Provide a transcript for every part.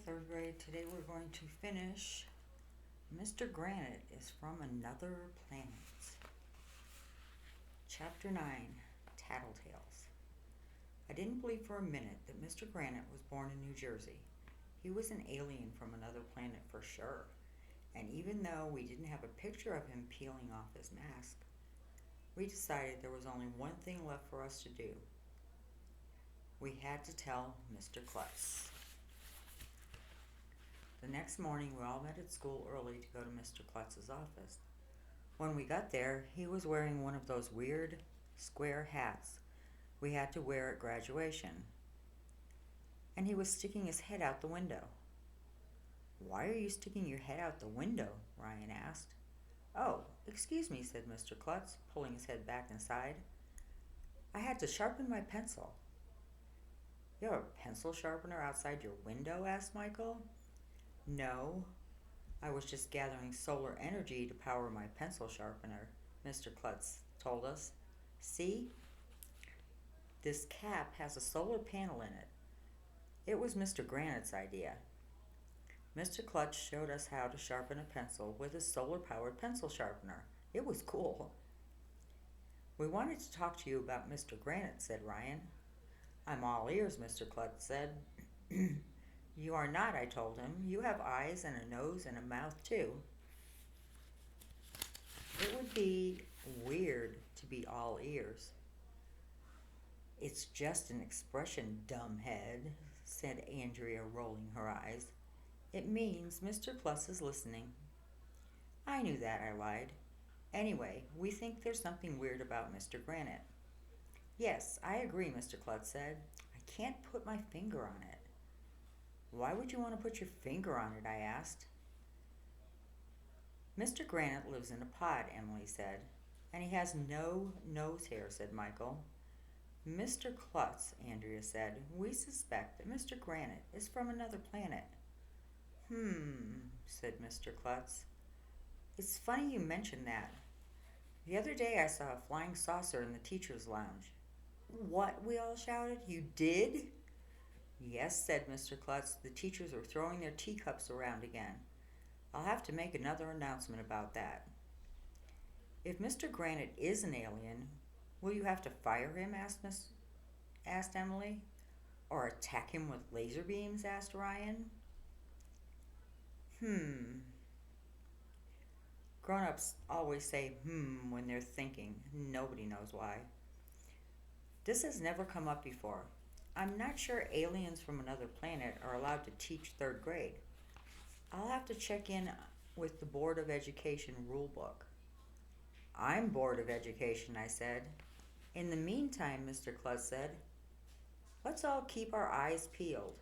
third grade. Today we're going to finish Mr. Granite is from Another Planet. Chapter 9, Tattletales. I didn't believe for a minute that Mr. Granite was born in New Jersey. He was an alien from another planet for sure. And even though we didn't have a picture of him peeling off his mask, we decided there was only one thing left for us to do. We had to tell Mr. Klutz. The next morning, we all met at school early to go to Mr. Klutz's office. When we got there, he was wearing one of those weird, square hats we had to wear at graduation. And he was sticking his head out the window. "Why are you sticking your head out the window?" Ryan asked. "Oh, excuse me," said Mr. Klutz, pulling his head back inside. "I had to sharpen my pencil." "You have a pencil sharpener outside your window?" asked Michael. "No, I was just gathering solar energy to power my pencil sharpener," Mr. Klutz told us. "See? This cap has a solar panel in it. It was Mr. Granite's idea." Mr. Klutz showed us how to sharpen a pencil with a solar-powered pencil sharpener. It was cool. "We wanted to talk to you about Mr. Granite," said Ryan. "I'm all ears," Mr. Klutz said. "You are not," I told him. "You have eyes and a nose and a mouth, too." It would be weird to be all ears. "It's just an expression, dumbhead," said Andrea, rolling her eyes. "It means Mr. Klutz is listening." "I knew that," I lied. "Anyway, we think there's something weird about Mr. Granite." "Yes, I agree," Mr. Klutz said. "I can't put my finger on it." "Why would you want to put your finger on it?" I asked. "Mr. Granite lives in a pod," Emily said. "And he has no nose hair," said Michael. "Mr. Klutz," Andrea said, "we suspect that Mr. Granite is from another planet." Said Mr. Klutz. "It's funny you mention that. The other day I saw a flying saucer in the teacher's lounge." "What?" we all shouted. "You did?" "Yes," said Mr. Klutz. "The teachers are throwing their teacups around again. I'll have to make another announcement about that." "If Mr. Granite is an alien, will you have to fire him?" asked Emily. "Or attack him with laser beams?" asked Ryan. Grown-ups always say when they're thinking. Nobody knows why. "This has never come up before. I'm not sure aliens from another planet are allowed to teach third grade. I'll have to check in with the Board of Education rule book." "I'm Board of Education," I said. "In the meantime," Mr. Klutz said, "let's all keep our eyes peeled."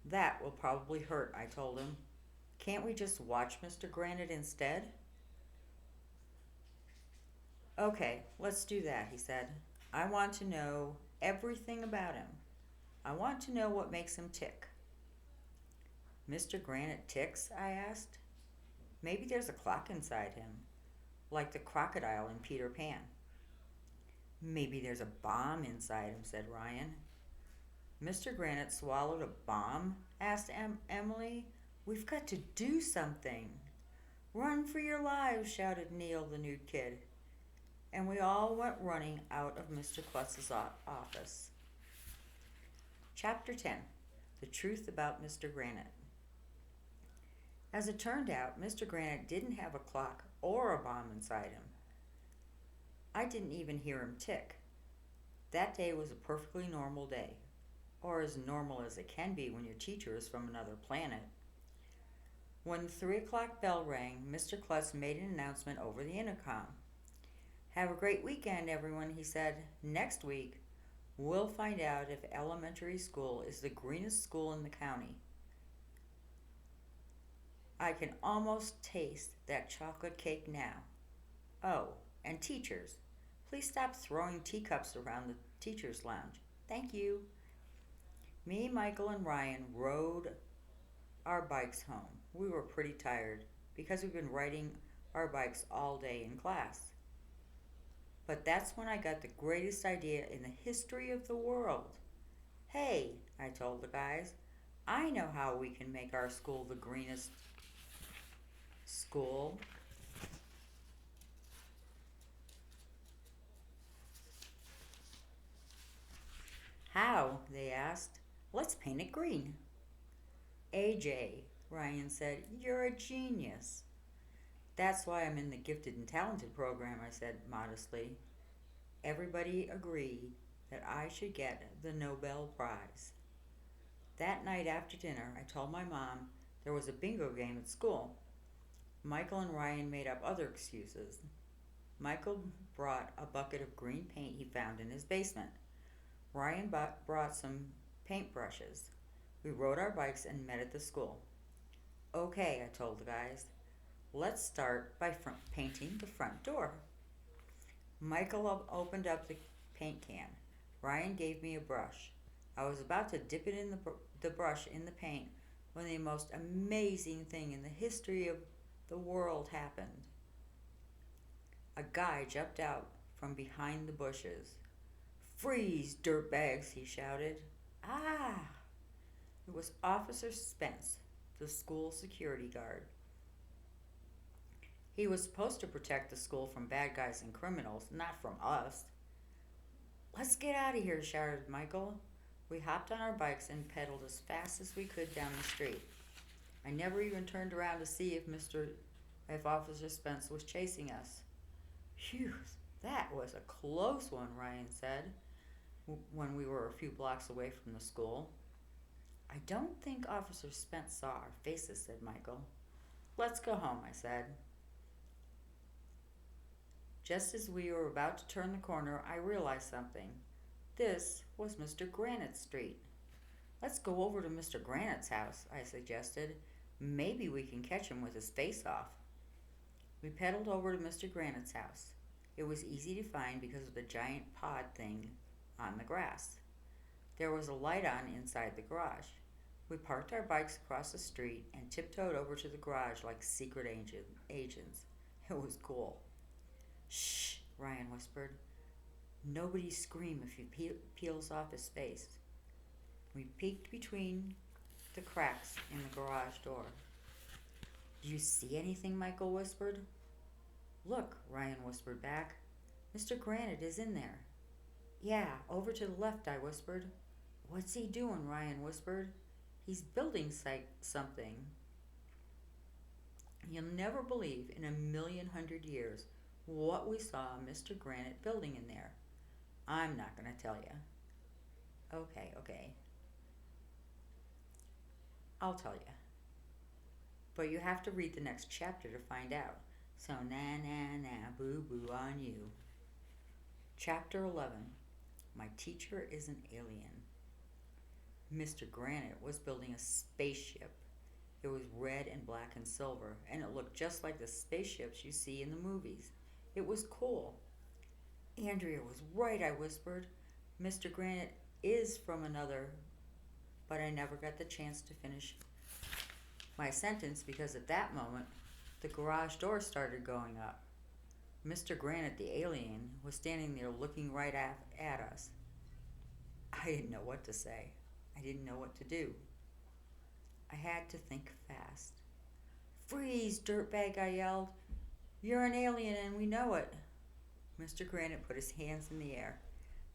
"That will probably hurt," I told him. "Can't we just watch Mr. Granite instead?" "Okay, let's do that," he said. "I want to know everything about him. I want to know what makes him tick." "Mr. Granite ticks?" I asked. "Maybe there's a clock inside him, like the crocodile in Peter Pan." "Maybe there's a bomb inside him," said Ryan. "Mr. Granite swallowed a bomb?" asked Emily. "We've got to do something." "Run for your lives," shouted Neil, the nude kid. And we all went running out of Mr. Klutz's office. Chapter 10. The Truth About Mr. Granite. As it turned out, Mr. Granite didn't have a clock or a bomb inside him. I didn't even hear him tick. That day was a perfectly normal day, or as normal as it can be when your teacher is from another planet. When the 3 o'clock bell rang, Mr. Klutz made an announcement over the intercom. "Have a great weekend, everyone," he said. "Next week, we'll find out if elementary school is the greenest school in the county." I can almost taste that chocolate cake now. Oh, and teachers, please stop throwing teacups around the teacher's lounge. Thank you. Me, Michael, and Ryan rode our bikes home. We were pretty tired because we've been riding our bikes all day in class. But that's when I got the greatest idea in the history of the world. "Hey," I told the guys, I know how we can make our school the greenest school. How? They asked. Let's paint it green. AJ, Ryan said, you're a genius. That's why I'm in the gifted and talented program, I said modestly. Everybody agreed that I should get the Nobel Prize. That night after dinner, I told my mom there was a bingo game at school. Michael and Ryan made up other excuses. Michael brought a bucket of green paint he found in his basement. Ryan brought some paintbrushes. We rode our bikes and met at the school. Okay, I told the guys, let's start by painting the front door. Michael opened up the paint can. Ryan gave me a brush. I was about to dip it in the brush in the paint when the most amazing thing in the history of the world happened. A guy jumped out from behind the bushes. Freeze, dirtbags, he shouted. Ah! It was Officer Spence, the school security guard. He was supposed to protect the school from bad guys and criminals, not from us. Let's get out of here, shouted Michael. We hopped on our bikes and pedaled as fast as we could down the street. I never even turned around to see if Officer Spence was chasing us. Phew, that was a close one, Ryan said, when we were a few blocks away from the school. I don't think Officer Spence saw our faces, said Michael. Let's go home, I said. Just as we were about to turn the corner, I realized something. This was Mr. Granite's street. Let's go over to Mr. Granite's house, I suggested. Maybe we can catch him with his face off. We pedaled over to Mr. Granite's house. It was easy to find because of the giant pod thing on the grass. There was a light on inside the garage. We parked our bikes across the street and tiptoed over to the garage like secret agents. It was cool. Shh, Ryan whispered. Nobody scream if he peels off his face. We peeked between the cracks in the garage door. Do you see anything? Michael whispered. Look, Ryan whispered back. Mr. Granite is in there. Yeah, over to the left, I whispered. What's he doing? Ryan whispered. He's building something. You'll never believe in 1,000,000 years what we saw Mr. Granite building in there. I'm not going to tell you. Okay. I'll tell you. But you have to read the next chapter to find out. So boo boo on you. Chapter 11. My teacher is an alien. Mr. Granite was building a spaceship. It was red and black and silver, and it looked just like the spaceships you see in the movies. It was cool. Andrea was right, I whispered. Mr. Granite is from another, but I never got the chance to finish my sentence because at that moment, the garage door started going up. Mr. Granite, the alien, was standing there looking right at us. I didn't know what to say. I didn't know what to do. I had to think fast. Freeze, dirtbag, I yelled. You're an alien and we know it. Mr. Granite put his hands in the air.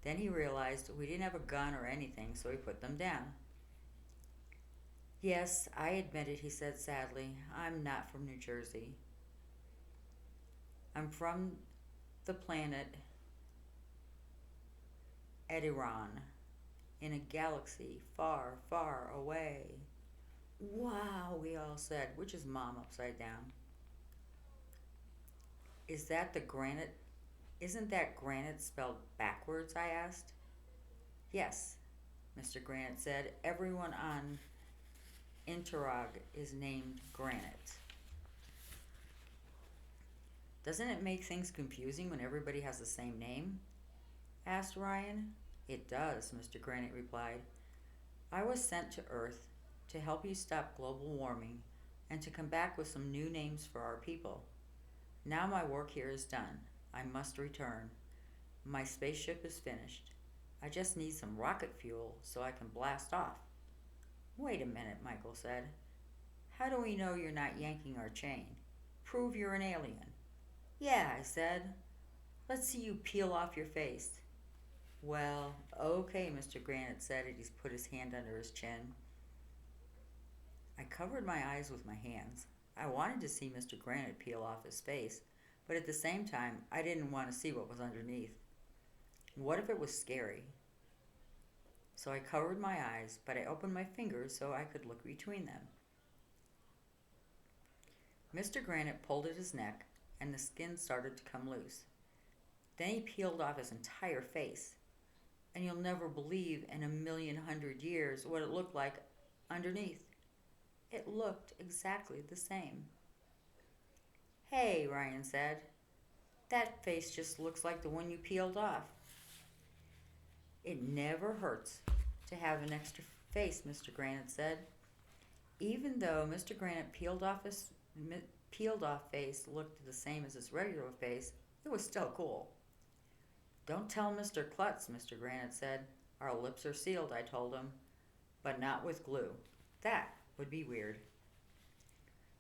Then he realized we didn't have a gun or anything, so he put them down. Yes, I admit it, he said sadly. I'm not from New Jersey. I'm from the planet Ediron, in a galaxy far, far away. Wow, we all said, which is Mom upside down. Isn't that granite spelled backwards? I asked. Yes, Mr. Granite said. Everyone on Interog is named Granite. Doesn't it make things confusing when everybody has the same name? Asked Ryan. It does, Mr. Granite replied. I was sent to Earth to help you stop global warming and to come back with some new names for our people. Now my work here is done. I must return. My spaceship is finished. I just need some rocket fuel so I can blast off. Wait a minute, Michael said. How do we know you're not yanking our chain? Prove you're an alien. Yeah, I said. Let's see you peel off your face. Well, okay, Mr. Granite said as he put his hand under his chin. I covered my eyes with my hands. I wanted to see Mr. Granite peel off his face, but at the same time, I didn't want to see what was underneath. What if it was scary? So I covered my eyes, but I opened my fingers so I could look between them. Mr. Granite pulled at his neck, and the skin started to come loose. Then he peeled off his entire face, and you'll never believe in 1,100,000 years what it looked like underneath. It looked exactly the same. Hey, Ryan said, that face just looks like the one you peeled off. It never hurts to have an extra face, Mr. Granite said. Even though Mr. Granite peeled off face looked the same as his regular face, it was still cool. Don't tell Mr. Klutz, Mr. Granite said. Our lips are sealed, I told him, but not with glue. That would be weird.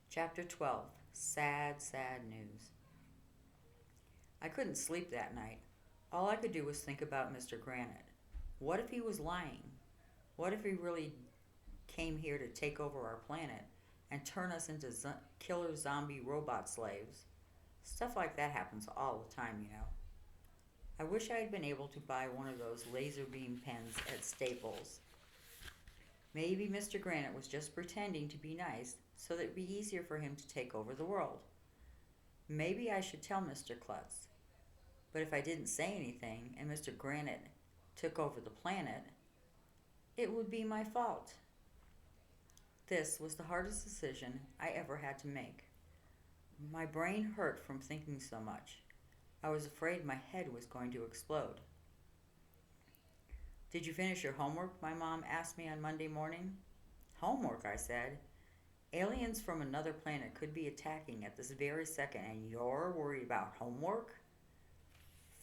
Chapter 12. Sad, sad news. I couldn't sleep that night. All I could do was think about Mr. Granite. What if he was lying? What if he really came here to take over our planet and turn us into killer zombie robot slaves? Stuff like that happens all the time, you know. I wish I had been able to buy one of those laser beam pens at Staples. Maybe Mr. Granite was just pretending to be nice so that it would be easier for him to take over the world. Maybe I should tell Mr. Klutz. But if I didn't say anything and Mr. Granite took over the planet, it would be my fault. This was the hardest decision I ever had to make. My brain hurt from thinking so much. I was afraid my head was going to explode. Did you finish your homework? My mom asked me on Monday morning. Homework, I said. Aliens from another planet could be attacking at this very second, and you're worried about homework?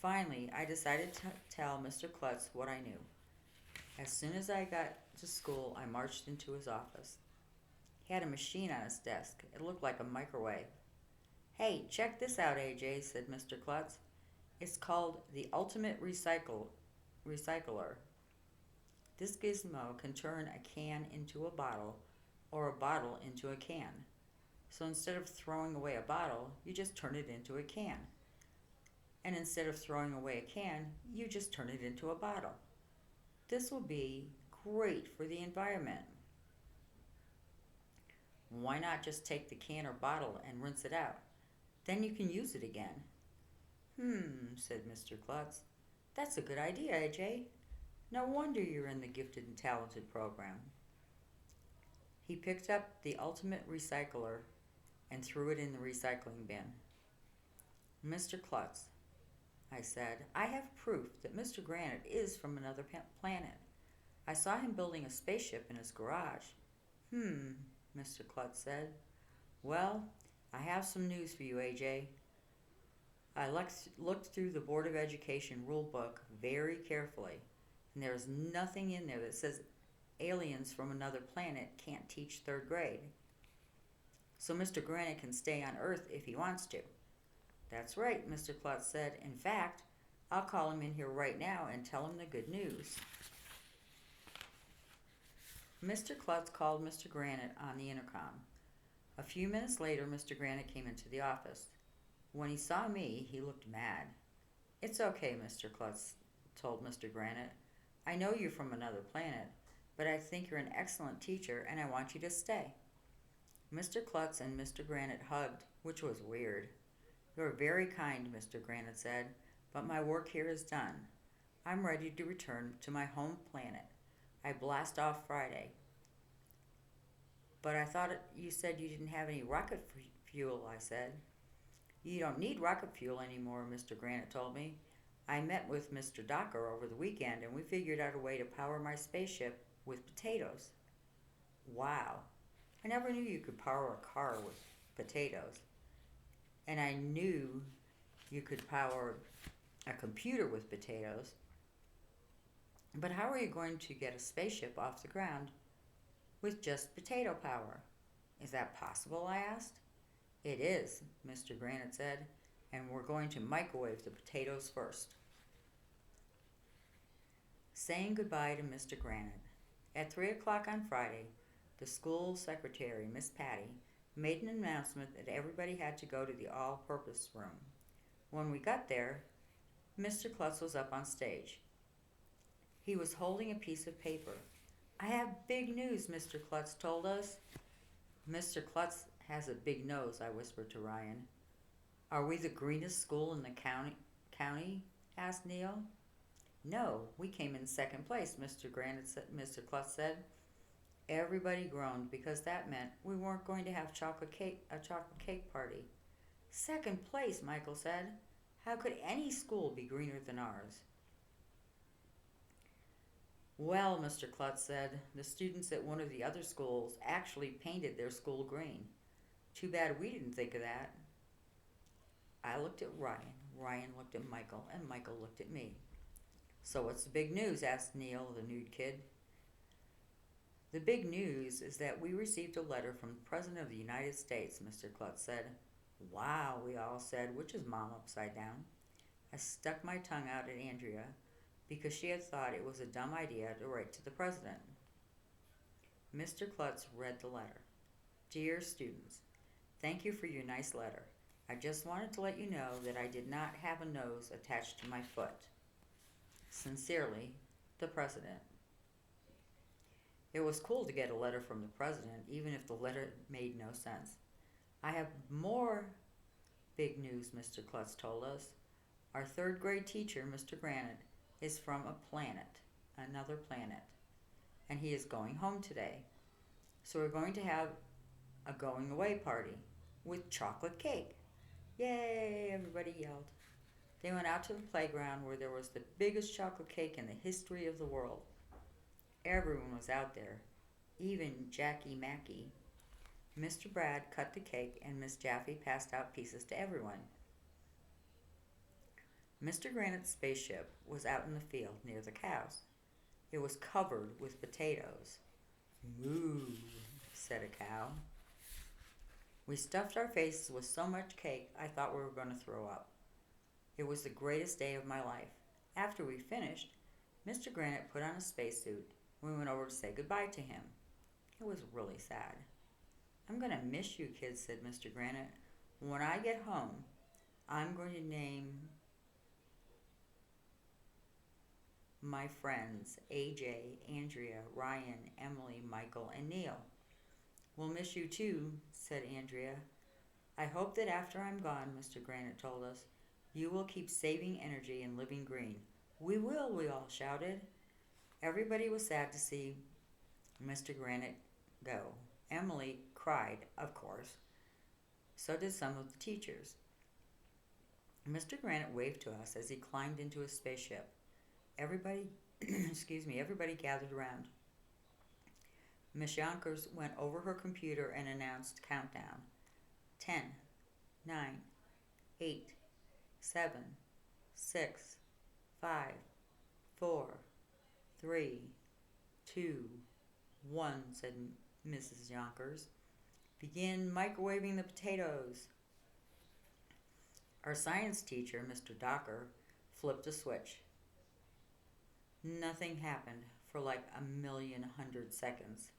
Finally, I decided to tell Mr. Klutz what I knew. As soon as I got to school, I marched into his office. He had a machine on his desk. It looked like a microwave. Hey, check this out, AJ, said Mr. Klutz. It's called the Ultimate Recycler. This gizmo can turn a can into a bottle or a bottle into a can. So instead of throwing away a bottle, you just turn it into a can. And instead of throwing away a can, you just turn it into a bottle. This will be great for the environment. Why not just take the can or bottle and rinse it out? Then you can use it again. Said Mr. Klutz. That's a good idea, AJ. No wonder you're in the Gifted and Talented program. He picked up the Ultimate Recycler and threw it in the recycling bin. Mr. Klutz, I said, I have proof that Mr. Granite is from another planet. I saw him building a spaceship in his garage. Mr. Klutz said. Well, I have some news for you, AJ. I looked through the Board of Education rule book very carefully, and there's nothing in there that says aliens from another planet can't teach third grade. So Mr. Granite can stay on Earth if he wants to. That's right, Mr. Klutz said. In fact, I'll call him in here right now and tell him the good news. Mr. Klutz called Mr. Granite on the intercom. A few minutes later, Mr. Granite came into the office. When he saw me, he looked mad. It's okay, Mr. Klutz told Mr. Granite. I know you're from another planet, but I think you're an excellent teacher and I want you to stay. Mr. Klutz and Mr. Granite hugged, which was weird. You're very kind, Mr. Granite said, but my work here is done. I'm ready to return to my home planet. I blast off Friday. But I thought you said you didn't have any rocket fuel, I said. You don't need rocket fuel anymore, Mr. Granite told me. I met with Mr. Docker over the weekend and we figured out a way to power my spaceship with potatoes. Wow. I never knew you could power a car with potatoes. And I knew you could power a computer with potatoes. But how are you going to get a spaceship off the ground with just potato power. Is that possible? I asked. It is, Mr. Granite said, and we're going to microwave the potatoes first. Saying goodbye to Mr. Granite. At 3 o'clock on Friday, the school secretary, Miss Patty, made an announcement that everybody had to go to the all-purpose room. When we got there, Mr. Klutz was up on stage. He was holding a piece of paper. I have big news, Mr. Klutz told us. Mr. Klutz has a big nose, I whispered to Ryan. Are we the greenest school in the county? Asked Neil. No, we came in second place, Mr. Klutz said. Everybody groaned because that meant we weren't going to have a chocolate cake party. Second place, Michael said. How could any school be greener than ours? Well, Mr. Klutz said, the students at one of the other schools actually painted their school green. Too bad we didn't think of that. I looked at Ryan, Ryan looked at Michael, and Michael looked at me. So what's the big news? Asked Neil, the nude kid. The big news is that we received a letter from the President of the United States, Mr. Klutz said. Wow, we all said, which is Mom upside down. I stuck my tongue out at Andrea because she had thought it was a dumb idea to write to the President. Mr. Klutz read the letter. Dear students, thank you for your nice letter. I just wanted to let you know that I did not have a nose attached to my foot. Sincerely, the President. It was cool to get a letter from the President, even if the letter made no sense. I have more big news, Mr. Klutz told us. Our third grade teacher, Mr. Granite, is from another planet, and he is going home today. So we're going to have a going away party with chocolate cake. Yay, everybody yelled. They went out to the playground where there was the biggest chocolate cake in the history of the world. Everyone was out there, even Jackie Mackey. Mr. Brad cut the cake and Miss Jaffe passed out pieces to everyone. Mr. Granite's spaceship was out in the field near the cows. It was covered with potatoes. Moo, said a cow. We stuffed our faces with so much cake I thought we were going to throw up. It was the greatest day of my life. After we finished, Mr. Granite put on a spacesuit. We went over to say goodbye to him. It was really sad. I'm going to miss you, kids, said Mr. Granite. When I get home, I'm going to name my friends AJ, Andrea, Ryan, Emily, Michael, and Neil. We'll miss you too, said Andrea. I hope that after I'm gone, Mr. Granite told us, you will keep saving energy and living green. We will, we all shouted. Everybody was sad to see Mr. Granite go. Emily cried, of course. So did some of the teachers. Mr. Granite waved to us as he climbed into his spaceship. Everybody, everybody gathered around. Miss Yonkers went over her computer and announced countdown. 10, 9, 8, 7, 6, 5, 4, 3, 2, 1, said Mrs. Yonkers. Begin microwaving the potatoes. Our science teacher, Mr. Docker, flipped a switch. Nothing happened for like 1,100,000 seconds.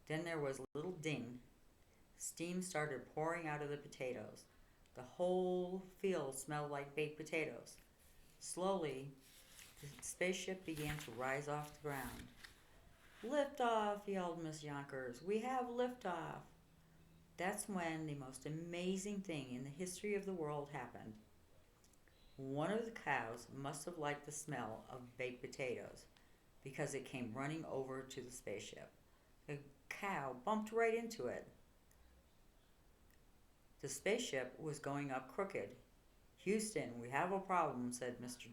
Then there was a little ding. Steam started pouring out of the potatoes. The whole field smelled like baked potatoes. Slowly, the spaceship began to rise off the ground. Liftoff, yelled Miss Yonkers. We have liftoff. That's when the most amazing thing in the history of the world happened. One of the cows must have liked the smell of baked potatoes because it came running over to the spaceship. The cow bumped right into it. The spaceship was going up crooked. Houston, we have a problem, said Mr.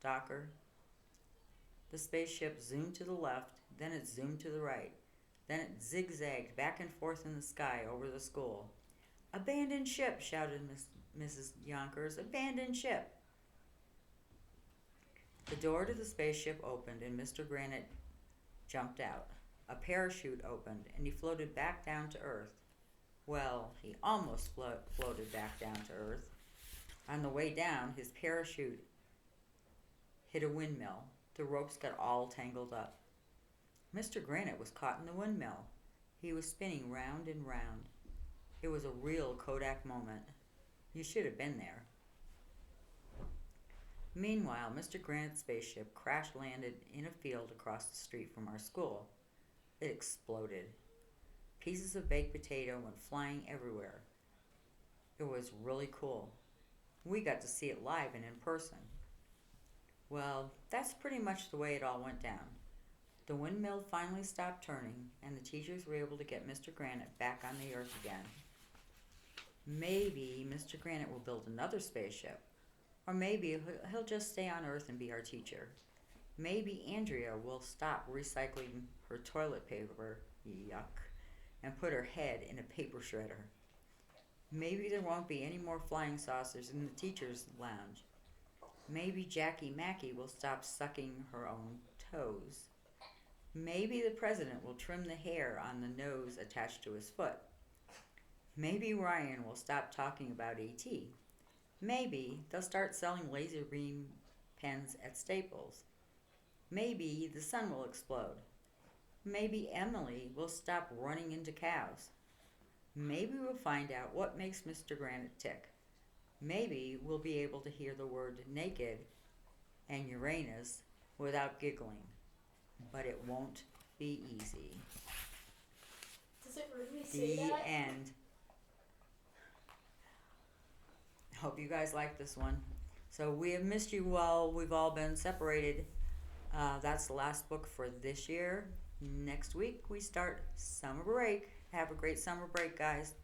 Docker. The spaceship zoomed to the left, then it zoomed to the right. Then it zigzagged back and forth in the sky over the school. Abandon ship, shouted Mrs. Yonkers. Abandon ship. The door to the spaceship opened and Mr. Granite jumped out. a parachute opened and he floated back down to Earth. Well, he almost floated back down to Earth. On the way down, his parachute hit a windmill. The ropes got all tangled up. Mr. Granite was caught in the windmill. He was spinning round and round. It was a real Kodak moment. You should have been there. Meanwhile, Mr. Granite's spaceship crash-landed in a field across the street from our school. It exploded. Pieces of baked potato went flying everywhere. It was really cool. We got to see it live and in person. Well, that's pretty much the way it all went down. The windmill finally stopped turning, and the teachers were able to get Mr. Granite back on the Earth again. Maybe Mr. Granite will build another spaceship. Or maybe he'll just stay on Earth and be our teacher. Maybe Andrea will stop recycling her toilet paper, yuck, and put her head in a paper shredder. Maybe there won't be any more flying saucers in the teacher's lounge. Maybe Jackie Mackie will stop sucking her own toes. Maybe the president will trim the hair on the nose attached to his foot. Maybe Ryan will stop talking about AT. Maybe they'll start selling laser beam pens at Staples. Maybe the sun will explode. Maybe Emily will stop running into cows. Maybe we'll find out what makes Mr. Granite tick. Maybe we'll be able to hear the word naked and Uranus without giggling. But it won't be easy. Does it really say that? The end. Hope you guys like this one. So we have missed you while we've all been separated. That's the last book for this year. Next week we start summer break. Have a great summer break, guys.